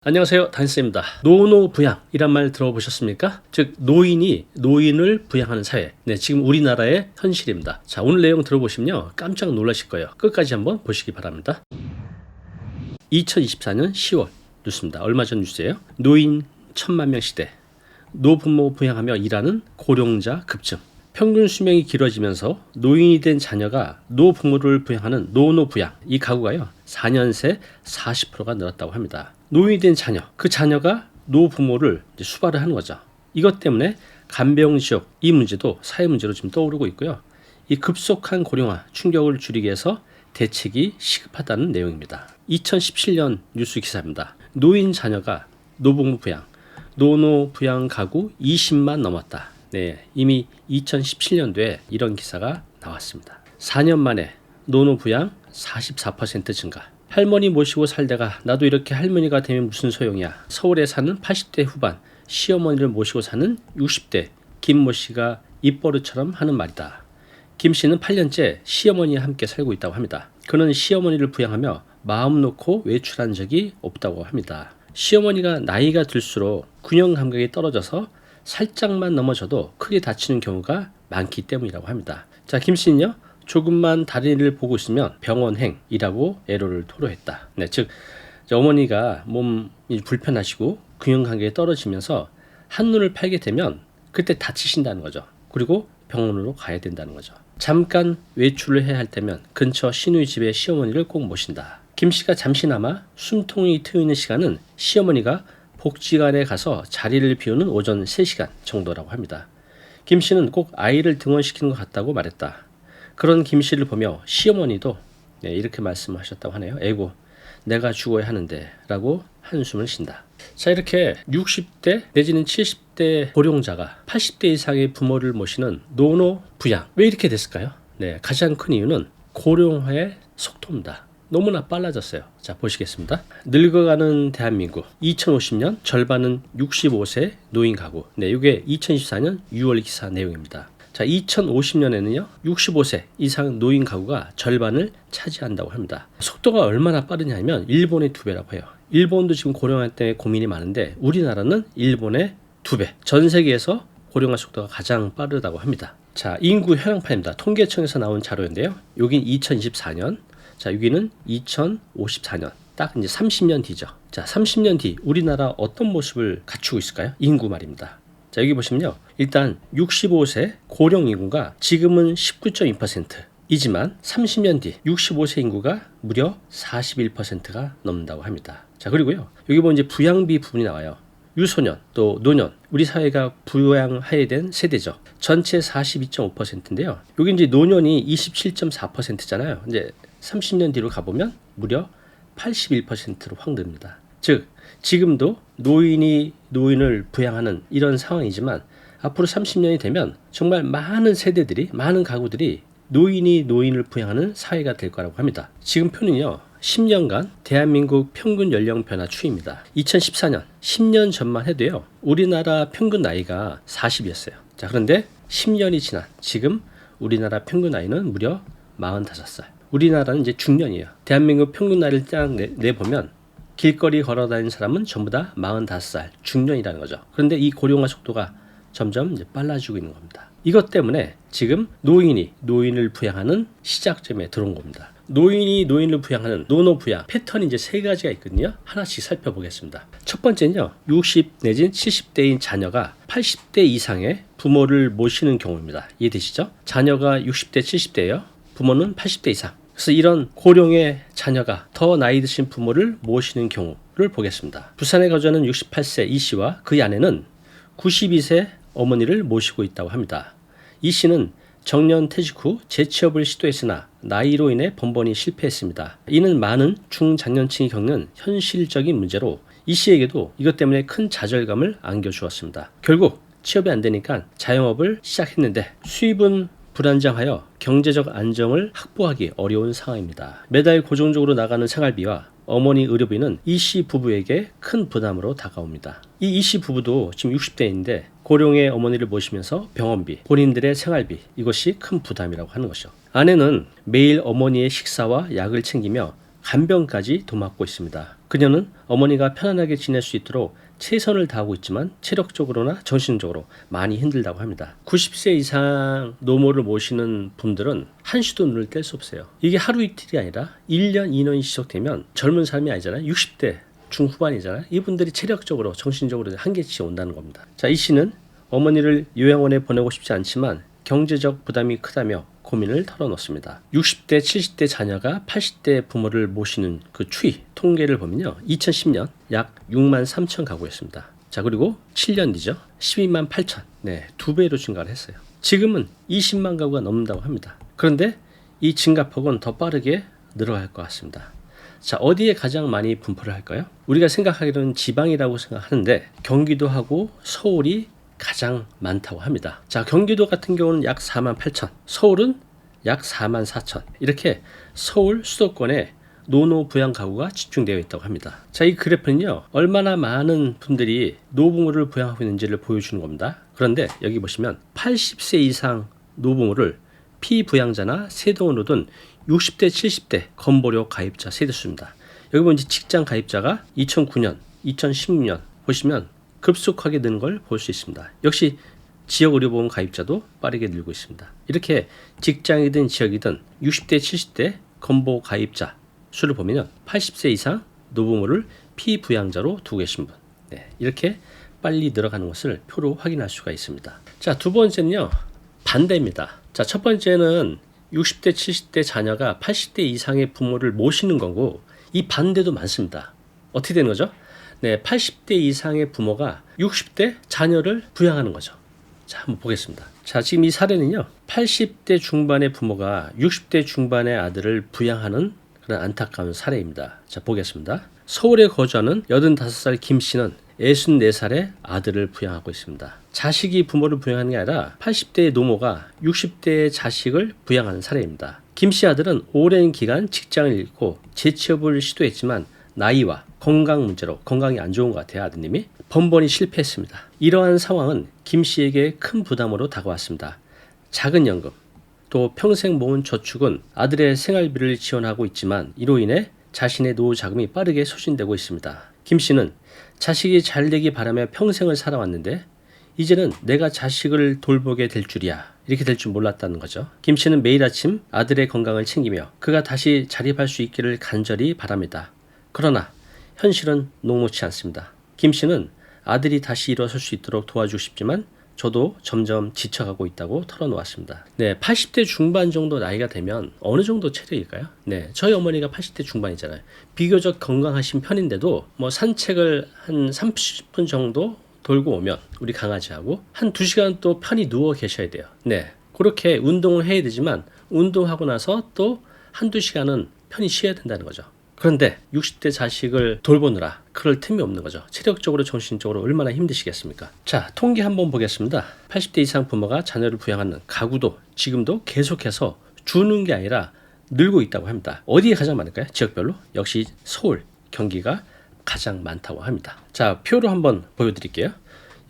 안녕하세요, 단쌤입니다. 노노부양이란 말 들어보셨습니까? 즉 노인이 노인을 부양하는 사회. 네, 지금 우리나라의 현실입니다. 자, 오늘 내용 들어보시면요 깜짝 놀라실 거예요. 끝까지 한번 보시기 바랍니다. 2024년 10월 뉴스입니다. 얼마 전 뉴스예요. 노인 1000만 명 시대. 노부모 부양하며 일하는 고령자 급증. 평균 수명이 길어지면서 노인이 된 자녀가 노부모를 부양하는 노노부양, 이 가구가요 4년 새 40%가 늘었다고 합니다. 노인이 된 자녀, 그 자녀가 노부모를 수발을 하는 거죠. 이것 때문에 간병지역, 이 문제도 사회 문제로 지금 떠오르고 있고요. 이 급속한 고령화 충격을 줄이기 위해서 대책이 시급하다는 내용입니다. 2017년 뉴스 기사입니다. 노인 자녀가 노부모 부양, 노노 부양 가구 20만 넘었다. 네, 이미 2017년도에 이런 기사가 나왔습니다. 4년 만에 노노 부양 44% 증가. 할머니 모시고 살다가 나도 이렇게 할머니가 되면 무슨 소용이야. 서울에 사는 80대 후반 시어머니를 모시고 사는 60대 김모 씨가 입버릇처럼 하는 말이다. 김 씨는 8년째 시어머니와 함께 살고 있다고 합니다. 그는 시어머니를 부양하며 마음 놓고 외출한 적이 없다고 합니다. 시어머니가 나이가 들수록 균형 감각이 떨어져서 살짝만 넘어져도 크게 다치는 경우가 많기 때문이라고 합니다. 자, 김 씨는요, 조금만 다른 일을 보고 있으면 병원행이라고 애로를 토로했다. 네, 즉 어머니가 몸이 불편하시고 균형 감각이 떨어지면서 한눈을 팔게 되면 그때 다치신다는 거죠. 그리고 병원으로 가야 된다는 거죠. 잠깐 외출을 해야 할 때면 근처 시누이 집에 시어머니를 꼭 모신다. 김 씨가 잠시나마 숨통이 트이는 시간은 시어머니가 복지관에 가서 자리를 비우는 오전 3시간 정도라고 합니다. 김 씨는 꼭 아이를 등원시키는 것 같다고 말했다. 그런 김 씨를 보며 시어머니도 이렇게 말씀하셨다고 하네요. 에고, 내가 죽어야 하는데 라고 한숨을 쉰다. 자, 이렇게 60대 내지는 70대 고령자가 80대 이상의 부모를 모시는 노노 부양. 왜 이렇게 됐을까요? 네, 가장 큰 이유는 고령화의 속도입니다. 너무나 빨라졌어요. 자, 보시겠습니다. 늙어가는 대한민국 2050년 절반은 65세 노인 가구. 네, 이게 2024년 6월 기사 내용입니다. 자, 2050년에는요 65세 이상 노인 가구가 절반을 차지한다고 합니다. 속도가 얼마나 빠르냐면 일본의 2배라고 해요. 일본도 지금 고령화 때문에 고민이 많은데 우리나라는 일본의 2배. 전 세계에서 고령화 속도가 가장 빠르다고 합니다. 자, 인구 현황판입니다. 통계청에서 나온 자료인데요. 여긴 2024년, 자, 여기는 2054년. 딱 이제 30년 뒤죠. 자, 30년 뒤 우리나라 어떤 모습을 갖추고 있을까요? 인구 말입니다. 자, 여기 보시면요. 일단 65세 고령 인구가 지금은 19.2%이지만 30년 뒤 65세 인구가 무려 41%가 넘는다고 합니다. 자, 그리고요. 여기 보면 이제 부양비 부분이 나와요. 유소년 또 노년, 우리 사회가 부양해야 된 세대죠. 전체 42.5%인데요. 여기 이제 노년이 27.4%잖아요. 이제 30년 뒤로 가보면 무려 81%로 확 늡니다. 즉 지금도 노인이 노인을 부양하는 이런 상황이지만 앞으로 30년이 되면 정말 많은 세대들이, 많은 가구들이 노인이 노인을 부양하는 사회가 될 거라고 합니다. 지금 표는요 10년간 대한민국 평균 연령 변화 추이입니다. 2014년 10년 전만 해도요 우리나라 평균 나이가 40이었어요. 자, 그런데 10년이 지난 지금 우리나라 평균 나이는 무려 45살. 우리나라는 이제 중년이에요. 대한민국 평균 나이를 딱 내보면 길거리 걸어다니는 사람은 전부 다 45살 중년이라는 거죠. 그런데 이 고령화 속도가 점점 이제 빨라지고 있는 겁니다. 이것 때문에 지금 노인이 노인을 부양하는 시작점에 들어온 겁니다. 노인이 노인을 부양하는 노노 부양 패턴이 이제 3가지가 있거든요. 하나씩 살펴보겠습니다. 첫 번째는요. 60 내지는 70대인 자녀가 80대 이상의 부모를 모시는 경우입니다. 이해되시죠? 자녀가 60대 70대예요. 부모는 80대 이상. 그래서 이런 고령의 자녀가 더 나이 드신 부모를 모시는 경우를 보겠습니다. 부산에 거주하는 68세 이 씨와 그의 아내는 92세 어머니를 모시고 있다고 합니다. 이 씨는 정년 퇴직 후 재취업을 시도했으나 나이로 인해 번번이 실패했습니다. 이는 많은 중장년층이 겪는 현실적인 문제로 이 씨에게도 이것 때문에 큰 좌절감을 안겨주었습니다. 결국 취업이 안 되니까 자영업을 시작했는데 수입은 불안정하여 경제적 안정을 확보하기 어려운 상황입니다. 매달 고정적으로 나가는 생활비와 어머니 의료비는 이 씨 부부에게 큰 부담으로 다가옵니다. 이 씨 부부도 지금 60대인데 고령의 어머니를 모시면서 병원비, 본인들의 생활비, 이것이 큰 부담이라고 하는 것이죠. 아내는 매일 어머니의 식사와 약을 챙기며 간병까지 도맡고 있습니다. 그녀는 어머니가 편안하게 지낼 수 있도록 최선을 다하고 있지만 체력적으로나 정신적으로 많이 힘들다고 합니다. 90세 이상 노모를 모시는 분들은 한시도 눈을 뗄 수 없어요. 이게 하루 이틀이 아니라 1년, 2년이 지속되면 젊은 사람이 아니잖아요. 60대 중후반이잖아요. 이분들이 체력적으로, 정신적으로 한계치에 온다는 겁니다. 자, 이 씨는 어머니를 요양원에 보내고 싶지 않지만 경제적 부담이 크다며 고민을 털어놓습니다. 60대, 70대 자녀가 80대 부모를 모시는 그 추이, 통계를 보면요. 2010년 약 6만 3천 가구였습니다. 자, 그리고 7년 뒤죠. 12만 8천. 네, 2배로 증가를 했어요. 지금은 20만 가구가 넘는다고 합니다. 그런데 이 증가폭은 더 빠르게 늘어갈 것 같습니다. 자, 어디에 가장 많이 분포를 할까요? 우리가 생각하기로는 지방이라고 생각하는데 경기도하고 서울이 가장 많다고 합니다. 자, 경기도 같은 경우는 약 4만 8천, 서울은 약 4만 4천. 이렇게 서울 수도권에 노노 부양 가구가 집중되어 있다고 합니다. 자, 이 그래프는요, 얼마나 많은 분들이 노부모를 부양하고 있는지를 보여주는 겁니다. 그런데 여기 보시면 80세 이상 노부모를 피부양자나 세동으로 둔 60대, 70대 건보료 가입자 세대수입니다. 여기 보면 직장 가입자가 2009년, 2016년 보시면 급속하게 느는 걸 볼 수 있습니다. 역시 지역의료보험 가입자도 빠르게 늘고 있습니다. 이렇게 직장이든 지역이든 60대, 70대 건보 가입자 수를 보면 80세 이상 노부모를 피부양자로 두고 계신 분, 네, 이렇게 빨리 늘어가는 것을 표로 확인할 수가 있습니다. 자, 두 번째는요, 반대입니다. 자, 첫 번째는 60대, 70대 자녀가 80대 이상의 부모를 모시는 거고, 이 반대도 많습니다. 어떻게 되는 거죠? 네, 80대 이상의 부모가 60대 자녀를 부양하는 거죠. 자, 한번 보겠습니다. 자, 지금 이 사례는요, 80대 중반의 부모가 60대 중반의 아들을 부양하는 그런 안타까운 사례입니다. 자, 보겠습니다. 서울에 거주하는 85살 김 씨는 64살의 아들을 부양하고 있습니다. 자식이 부모를 부양하는 게 아니라 80대의 노모가 60대의 자식을 부양하는 사례입니다. 김 씨 아들은 오랜 기간 직장을 잃고 재취업을 시도했지만 나이와 건강 문제로, 건강이 안 좋은 것 같아요, 아드님이. 번번이 실패했습니다. 이러한 상황은 김 씨에게 큰 부담으로 다가왔습니다. 작은 연금, 또 평생 모은 저축은 아들의 생활비를 지원하고 있지만 이로 인해 자신의 노후 자금이 빠르게 소진되고 있습니다. 김 씨는 자식이 잘 되기 바라며 평생을 살아왔는데 이제는 내가 자식을 돌보게 될 줄이야, 이렇게 될 줄 몰랐다는 거죠. 김 씨는 매일 아침 아들의 건강을 챙기며 그가 다시 자립할 수 있기를 간절히 바랍니다. 그러나 현실은 녹록치 않습니다. 김 씨는 아들이 다시 일어설 수 있도록 도와주고 싶지만 저도 점점 지쳐가고 있다고 털어놓았습니다. 네, 80대 중반 정도 나이가 되면 어느 정도 체력일까요? 네, 저희 어머니가 80대 중반이잖아요. 비교적 건강하신 편인데도 뭐 산책을 한 30분 정도 돌고 오면 우리 강아지하고 한 2시간 또 편히 누워 계셔야 돼요. 네, 그렇게 운동을 해야 되지만 운동하고 나서 또 한두 시간은 편히 쉬어야 된다는 거죠. 그런데 60대 자식을 돌보느라 그럴 틈이 없는 거죠. 체력적으로 정신적으로 얼마나 힘드시겠습니까? 자, 통계 한번 보겠습니다. 80대 이상 부모가 자녀를 부양하는 가구도 지금도 계속해서 주는 게 아니라 늘고 있다고 합니다. 어디에 가장 많을까요? 지역별로? 역시 서울, 경기가 가장 많다고 합니다. 자, 표로 한번 보여드릴게요.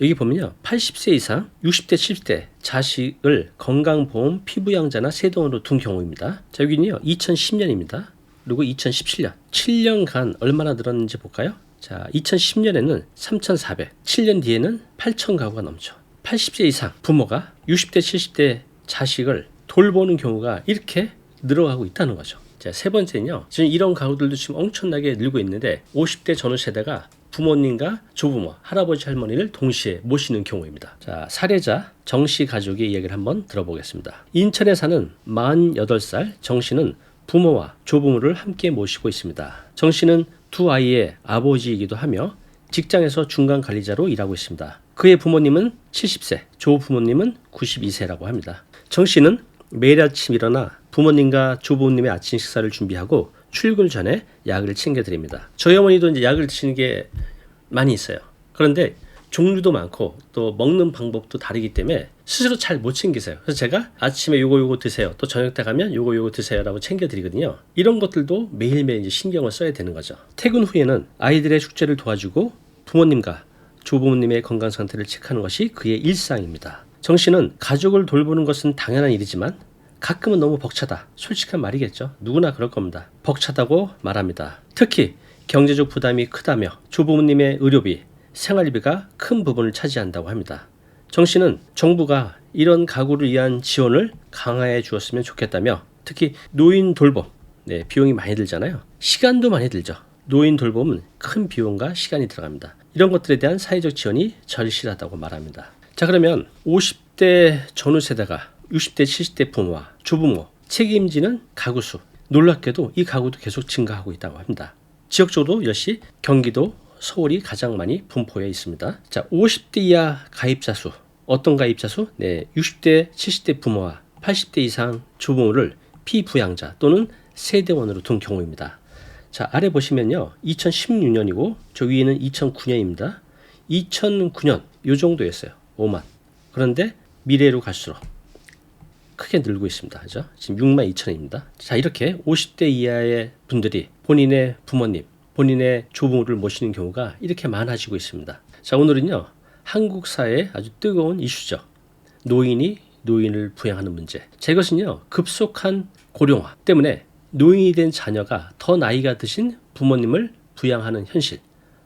여기 보면요, 80세 이상 60대 70대 자식을 건강보험 피부양자나 세동으로 둔 경우입니다. 자, 여기는요 2010년입니다. 그리고 2017년 7년간 얼마나 늘었는지 볼까요? 자, 2010년에는 3,400, 7년 뒤에는 8,000 가구가 넘죠. 80세 이상 부모가 60대 70대 자식을 돌보는 경우가 이렇게 늘어가고 있다는 거죠. 자, 세 번째는요, 지금 이런 가구들도 지금 엄청나게 늘고 있는데 50대 전후 세대가 부모님과 조부모, 할아버지, 할머니를 동시에 모시는 경우입니다. 자, 사례자 정씨 가족의 이야기를 한번 들어보겠습니다. 인천에 사는 48살 정씨는 부모와 조부모를 함께 모시고 있습니다. 정 씨는 두 아이의 아버지이기도 하며 직장에서 중간 관리자로 일하고 있습니다. 그의 부모님은 70세, 조부모님은 92세라고 합니다. 정 씨는 매일 아침 일어나 부모님과 조부모님의 아침 식사를 준비하고 출근 전에 약을 챙겨드립니다. 저희 어머니도 이제 약을 드시는 게 많이 있어요. 그런데 종류도 많고 또 먹는 방법도 다르기 때문에 스스로 잘 못 챙기세요. 그래서 제가 아침에 요거 드세요, 또 저녁 때 가면 요거 드세요 라고 챙겨드리거든요. 이런 것들도 매일매일 이제 신경을 써야 되는 거죠. 퇴근 후에는 아이들의 숙제를 도와주고 부모님과 조부모님의 건강 상태를 체크하는 것이 그의 일상입니다. 정 씨는 가족을 돌보는 것은 당연한 일이지만 가끔은 너무 벅차다, 솔직한 말이겠죠. 누구나 그럴 겁니다. 벅차다고 말합니다. 특히 경제적 부담이 크다며 조부모님의 의료비, 생활비가 큰 부분을 차지한다고 합니다. 정 씨는 정부가 이런 가구를 위한 지원을 강화해 주었으면 좋겠다며 특히 노인 돌봄, 비용이 많이 들잖아요. 시간도 많이 들죠. 노인 돌봄은 큰 비용과 시간이 들어갑니다. 이런 것들에 대한 사회적 지원이 절실하다고 말합니다. 자, 그러면 50대 전후 세대가 60대, 70대 부모와 조부모 책임지는 가구 수, 놀랍게도 이 가구도 계속 증가하고 있다고 합니다. 지역적으로 역시 경기도, 서울이 가장 많이 분포해 있습니다. 자, 50대 이하 가입자 수, 어떤 가입자 수? 60대, 70대 부모와 80대 이상 조부모를 피부양자 또는 세대원으로 둔 경우입니다. 자, 아래 보시면요. 2016년이고 저 위에는 2009년입니다. 2009년 요 정도였어요. 5만. 그런데 미래로 갈수록 크게 늘고 있습니다. 그죠? 지금 6만 2천입니다. 자, 이렇게 50대 이하의 분들이 본인의 부모님, 본인의 조부모를 모시는 경우가 이렇게 많아지고 있습니다. 자, 오늘은요. 한국 사회의 아주 뜨거운 이슈죠. 노인이 노인을 부양하는 문제. 자, 이것은요. 급속한 고령화 때문에 노인이 된 자녀가 더 나이가 드신 부모님을 부양하는 현실.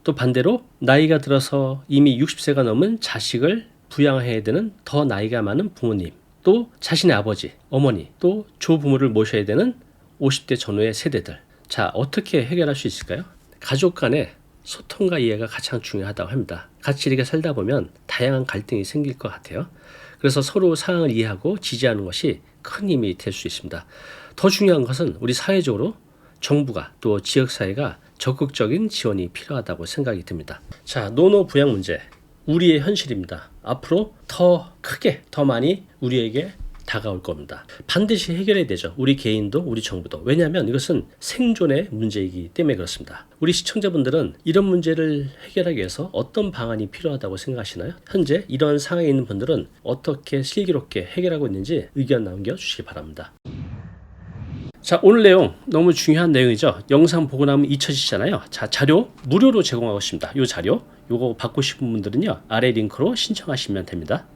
또 반대로 나이가 들어서 이미 60세가 넘은 자식을 부양해야 되는 더 나이가 많은 부모님. 또 자신의 아버지, 어머니, 또 조부모를 모셔야 되는 50대 전후의 세대들. 자, 어떻게 해결할 수 있을까요? 가족 간의 소통과 이해가 가장 중요하다고 합니다. 같이 이렇게 살다 보면 다양한 갈등이 생길 것 같아요. 그래서 서로 상황을 이해하고 지지하는 것이 큰 힘이 될 수 있습니다. 더 중요한 것은 우리 사회적으로 정부가 또 지역사회가 적극적인 지원이 필요하다고 생각이 듭니다. 자, 노노 부양 문제. 우리의 현실입니다. 앞으로 더 크게, 더 많이 우리에게 다가올 겁니다. 반드시 해결해야 되죠. 우리 개인도 우리 정부도. 왜냐하면 이것은 생존의 문제이기 때문에 그렇습니다. 우리 시청자분들은 이런 문제를 해결하기 위해서 어떤 방안이 필요하다고 생각하시나요? 현재 이런 상황에 있는 분들은 어떻게 슬기롭게 해결하고 있는지 의견 남겨주시기 바랍니다. 자, 오늘 내용 너무 중요한 내용이죠. 영상 보고 나면 잊혀지잖아요. 자, 자료 무료로 제공하고 있습니다. 이 자료 요거 받고 싶은 분들은요. 아래 링크로 신청하시면 됩니다.